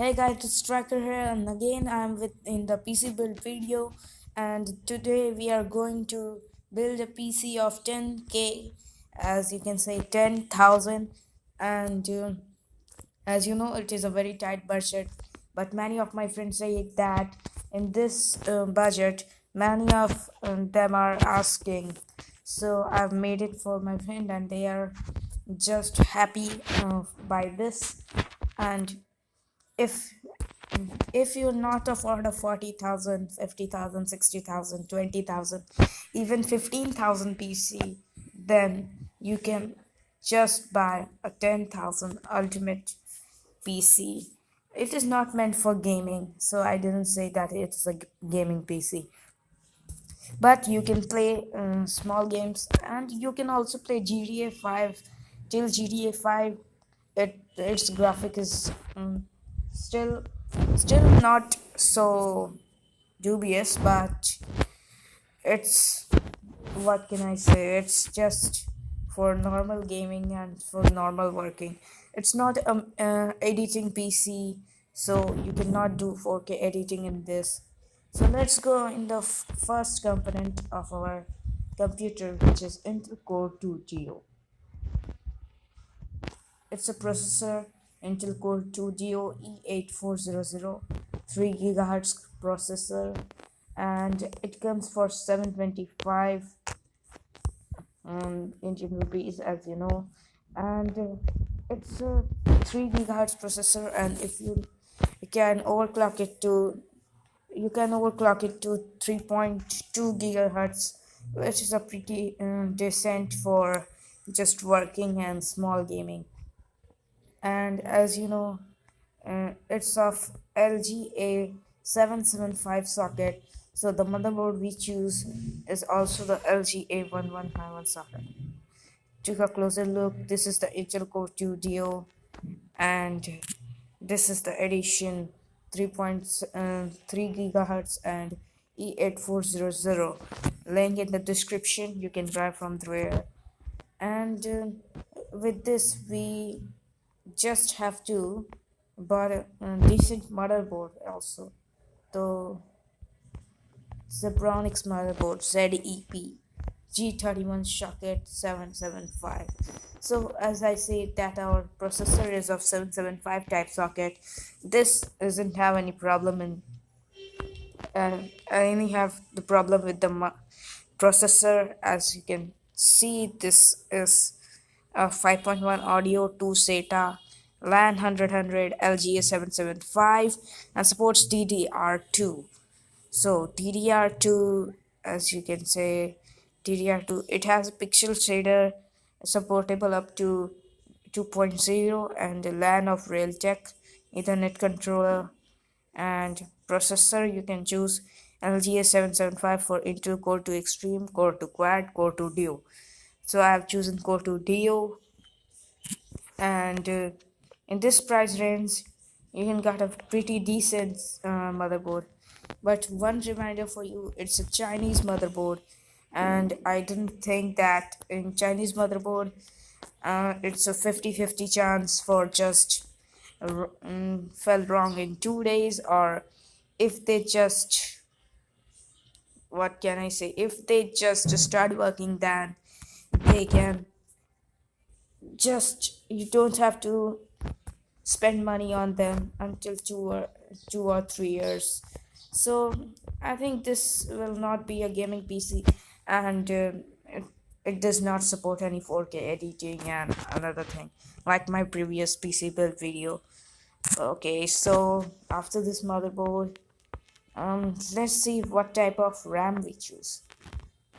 Hey guys, it's Striker here, and again I'm with in the PC build video, and today we are going to build a PC of 10k, as you can say 10,000, and as you know, it is a very tight budget. But many of my friends say that in this budget, many of them are asking. So I've made it for my friend, and they are just happy by this. And if if you not afford a 40,000, 50,000, 60,000, 20,000, even 15,000 PC, then you can just buy a 10,000 ultimate PC. It is not meant for gaming, so I didn't say that it's a gaming PC. But you can play small games, and you can also play GTA 5 till GTA 5. Its graphic is still still not so dubious, but it's, what can I say, it's just for normal gaming and for normal working. It's not editing PC, so you cannot do 4K editing in this. So let's go in the first component of our computer, which is Intel Core 2 Geo. It's a processor, Intel Core 2 Duo E8400, 3 GHz processor, and it comes for 725 Indian rupees, as you know, and it's a 3 GHz processor, and if you can overclock it to you can overclock it to 3.2 gigahertz, which is a pretty decent for just working and small gaming. And as you know, it's of LGA 775 socket, so the motherboard we choose is also the LGA 1151 socket. Took a closer look, this is the Intel Core 2 Duo, and this is the edition 3.3 gigahertz and E8400. Link in the description, you can grab from there. And with this we just have to buy a decent motherboard also. So Zebronics motherboard ZEP G31 socket 775. So as I say that our processor is of 775 type socket, this doesn't have any problem in I only have the problem with the processor. As you can see, this is a 5.1 audio 2 SATA LAN 100 LGA 775 and supports DDR2. So DDR2, as you can say, DDR2, it has a pixel shader supportable up to 2.0 and a LAN of Realtek Ethernet controller, and processor you can choose LGA 775 for Intel Core 2 Extreme, Core 2 Quad, Core 2 Duo. So I have chosen Core 2 Duo, and in this price range you can get a pretty decent motherboard. But one reminder for you, it's a Chinese motherboard, and I didn't think that in Chinese motherboard it's a 50-50 chance for just fell wrong in 2 days, or if they just, what can I say, if they just start working, then they can just, you don't have to spend money on them until 2 or 3 years. So I think this will not be a gaming PC, and it does not support any 4K editing and another thing like my previous PC build video. Okay, so after this motherboard, let's see what type of RAM we choose.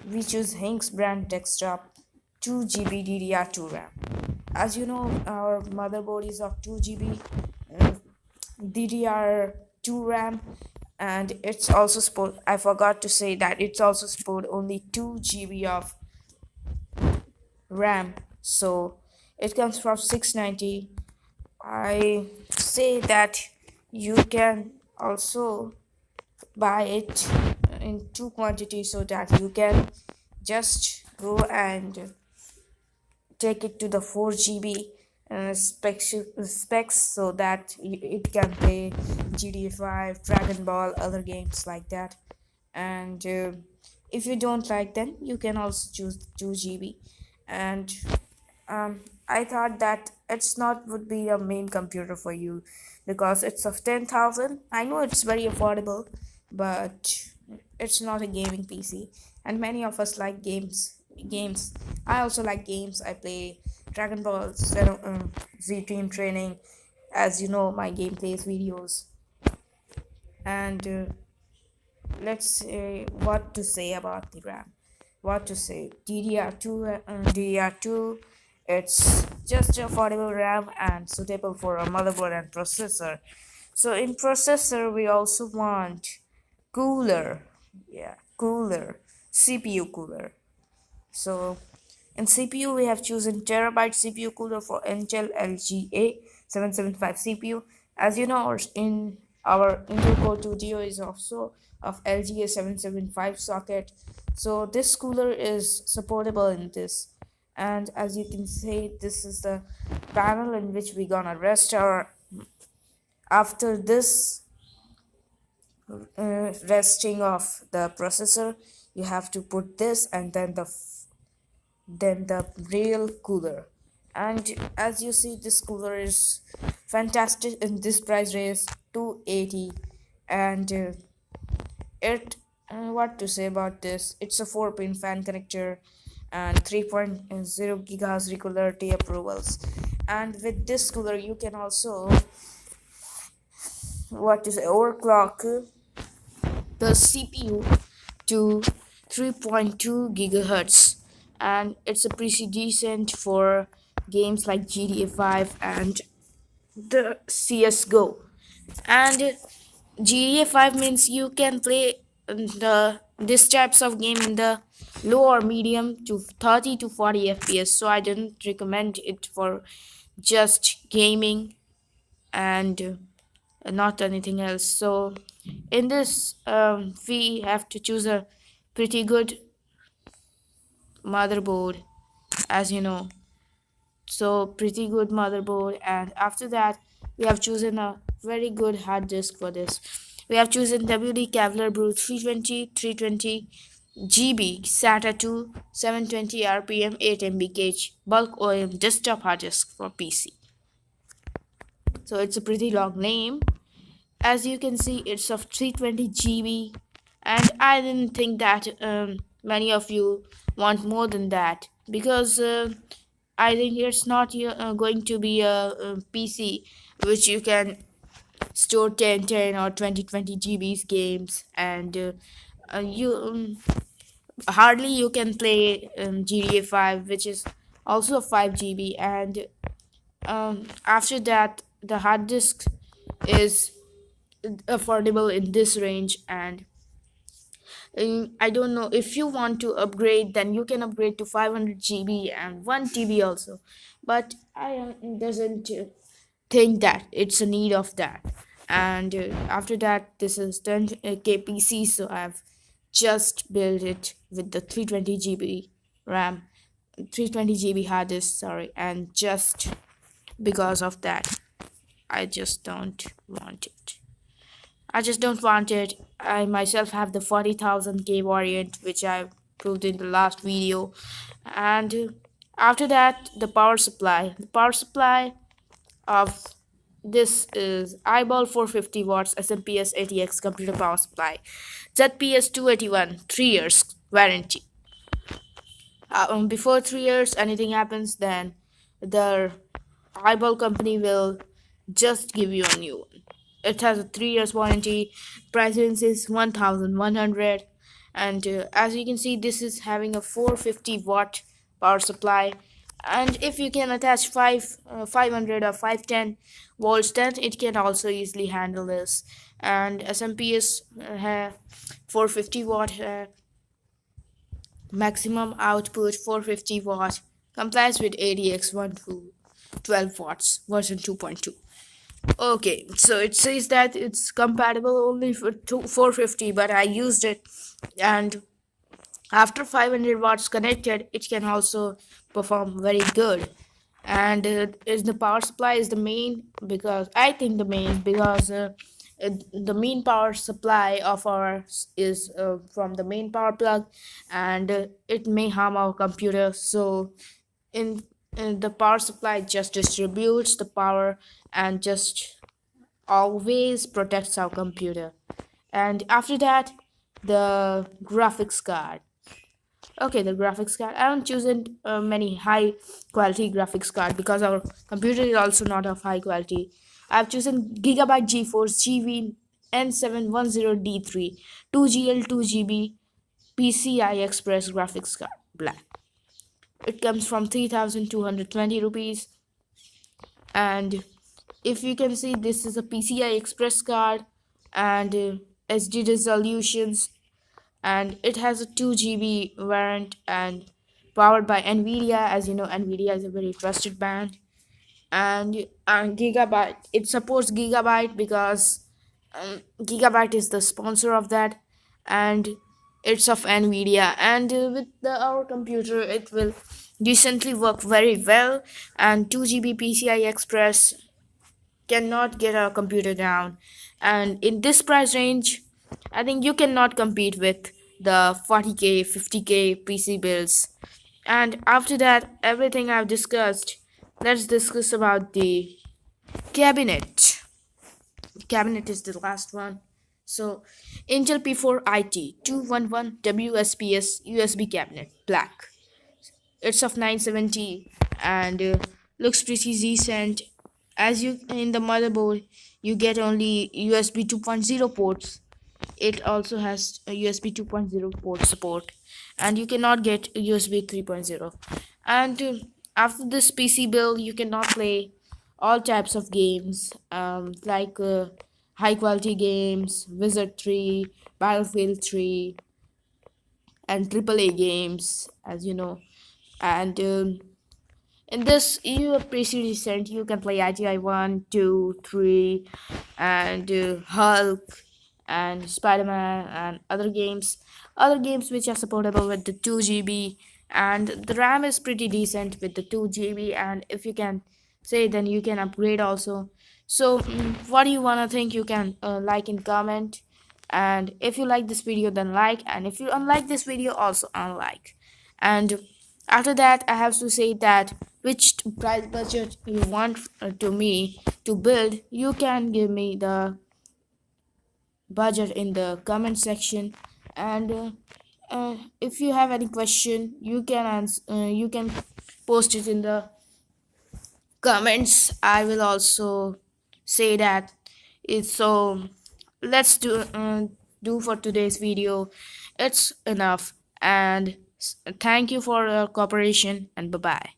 We choose Hinks brand desktop 2 GB DDR2 RAM. As you know, our motherboard is of 2 GB DDR2 RAM, and it's also support. I forgot to say that it's also support only 2 GB of RAM. So it comes from 690. I say that you can also buy it in two quantities so that you can just go and take it to the 4 GB specs so that it can play GTA 5, Dragon Ball, other games like that. And if you don't like, then you can also choose 2 GB. And I thought that it's not would be a main computer for you because it's of 10,000. I know it's very affordable, but it's not a gaming PC. And many of us like games. I also like games. I play Dragon Ball Z Team Training, as you know, my gameplays videos. And let's say what to say about the RAM. What to say? DDR2. It's just affordable RAM and suitable for a motherboard and processor. So in processor, we also want cooler. Yeah, cooler. CPU cooler. So in CPU, we have chosen terabyte CPU cooler for Intel LGA 775 CPU. As you know, in our Intel Core 2 Duo is also of LGA 775 socket. So this cooler is supportable in this. And as you can see, this is the panel in which we're gonna rest our. After this resting of the processor, you have to put this and then the real cooler. And as you see, this cooler is fantastic in this price range, 280. And it what to say about this, it's a 4-pin fan connector and 3.0 gigahertz regularity approvals. And with this cooler you can also what to say overclock the CPU to 3.2 gigahertz, and it's a pretty decent for games like GTA 5 and the CS:GO. And GTA 5 means you can play the this types of game in the low or medium to 30 to 40 FPS. So I didn't recommend it for just gaming and not anything else. So in this, we have to choose a pretty good motherboard, as you know. So pretty good motherboard, and after that, we have chosen a very good hard disk for this. We have chosen WD Cavalier Brew 320 GB SATA 2 720 RPM 8 MB cache bulk OEM desktop hard disk for PC. So it's a pretty long name. As you can see, it's of 320 GB, and I didn't think that many of you want more than that because I think it's not going to be a PC which you can store 10 or 20 GBs games, and you hardly you can play GTA 5, which is also 5 GB. And after that, the hard disk is affordable in this range. And I don't know, if you want to upgrade, then you can upgrade to 500 GB and 1 TB also, but I doesn't think that it's a need of that. And after that, this is 10K PC, so I've just built it with the 320 GB RAM, 320 GB hard disk, sorry. And just because of that, I just don't want it. I just don't want it. I myself have the 40,000K variant, which I proved in the last video. And after that, the power supply. The power supply of this is eyeball 450 watts SMPS ATX computer power supply. ZPS 281, 3 years warranty. Before 3 years, anything happens, then the eyeball company will just give you a new one. It has a 3 years warranty. Price range is 1100. And as you can see, this is having a 450-watt power supply. And if you can attach 500 or 510 volts, then it can also easily handle this. And SMPS 450 watt maximum output, 450 watt, complies with ADX 1 to 12 watts version 2.2. Okay, so it says that it's compatible only for 450, but I used it, and after 500 watts connected, it can also perform very good. and is the power supply is the main, because I think the main, because the main power supply of ours is from the main power plug, and it may harm our computer. So in, in the power supply just distributes the power and just always protects our computer. And after that, the graphics card. Okay, the graphics card. I haven't chosen many high quality graphics card because our computer is also not of high quality. I've chosen Gigabyte GeForce GV N710D3 2GL 2GB PCI Express graphics card black. It comes from 3,220 rupees, and if you can see, this is a PCI Express card and SD resolutions, and it has a 2 GB variant and powered by Nvidia. As you know, Nvidia is a very trusted brand. And Gigabyte, it supports Gigabyte because Gigabyte is the sponsor of that, and it's of Nvidia. And with our computer, it will decently work very well. And 2 GB PCI Express cannot get our computer down. And in this price range, I think you cannot compete with the 40k 50k PC builds. And after that, everything I've discussed, let's discuss about the cabinet. Cabinet is the last one. So Intel P4 IT 211 WSPS USB cabinet black. It's of 970 and looks pretty decent. As you in the motherboard, you get only USB 2.0 ports. It also has a USB 2.0 port support, and you cannot get USB 3.0. And after this PC build, you cannot play all types of games, like high quality games, Wizard 3, Battlefield 3, and AAA games, as you know. And in this, you are pretty decent. You can play IGI 1, 2, 3, and Hulk, and Spider-Man, and other games. Other games which are supportable with the 2 GB, and the RAM is pretty decent with the 2 GB. And if you can say, then you can upgrade also. So, what do you wanna think? You can like and comment. And if you like this video, then like. And if you unlike this video, also unlike. And after that, I have to say that which price budget you want to me to build. You can give me the budget in the comment section. And if you have any question, you can answer, you can post it in the comments. I will also say that. It's so, let's do for today's video. It's enough. And thank you for your cooperation, and bye bye.